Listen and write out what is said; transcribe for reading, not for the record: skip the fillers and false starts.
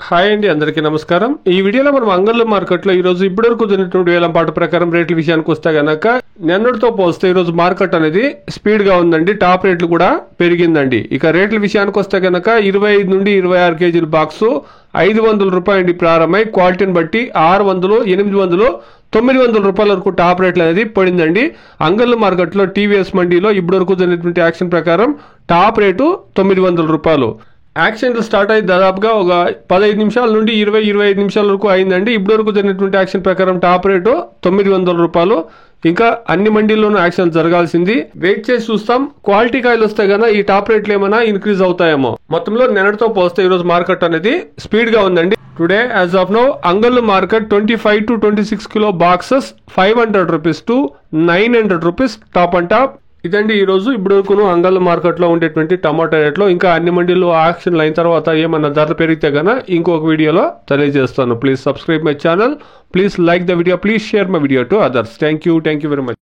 Hi అండి, అందరికీ నమస్కారం. ఈ వీడియోలో మనం అంగళ్ళ మార్కెట్లో ఈ రోజు ఇప్పటివరకు జరిగినటువంటి వేలంపాట ప్రకారం రేట్ల విషయానికి వస్తే గనక నిన్నటితో పోస్తే ఈ రోజు మార్కెట్ అనేది స్పీడ్ గా ఉందండి. టాప్ రేట్లు కూడా పెరిగిందండి. ఇక రేట్ల విషయానికి వస్తే గనక 25 నుండి 26 కేజీల బాక్స్ 500 రూపాయలు ప్రారంభమై క్వాలిటీని బట్టి 600, 800, 900 రూపాయల వరకు టాప్ రేట్లు అనేది పడిందండి. అంగళ్ళ మార్కెట్లో టీవీఎస్ మండీలో ఇప్పటివరకు జరిగినటువంటి యాక్షన్ ప్రకారం టాప్ రేటు 900 రూపాయలు. యాక్షన్ స్టార్ట్ అయ్యి దాదాపుగా ఒక 15 నిమిషాల నుండి 20-25 నిమిషాల వరకు అయిందండి. ఇప్పటి వరకు జరిగినటువంటి యాక్షన్ ప్రకారం టాప్ రేటు 900 రూపాయలు. ఇంకా అన్ని మండీల్లోనూ యాక్షన్ జరగాల్సింది. వెయిట్ చేసి చూస్తాం. క్వాలిటీ కాయలు వస్తే గానీ ఈ టాప్ రేట్లు ఏమైనా ఇంక్రీజ్ అవుతాయేమో. మొత్తంలో నిన్నటితో పోస్తే ఈ రోజు మార్కెట్ అనేది స్పీడ్ గా ఉందండి. టుడే యాజ్ ఆఫ్ నౌ అంగళ్ళు market 25 to 26 kilo boxes 500 rupees to 900 rupees top and top. ఇదండి ఈ రోజు ఇప్పుడు వరకు అంగళ్ళ మార్కెట్ లో ఉండేటువంటి టమాటా రేట్లు. ఇంకా అన్ని మండీలు యాక్షన్ అయిన తర్వాత ఏమన్నా ధరలు పెరిగితే గానీ ఇంకొక వీడియోలో తెలియజేస్తాను. Please subscribe my channel, please like the video, please share my video to others. Thank you very much.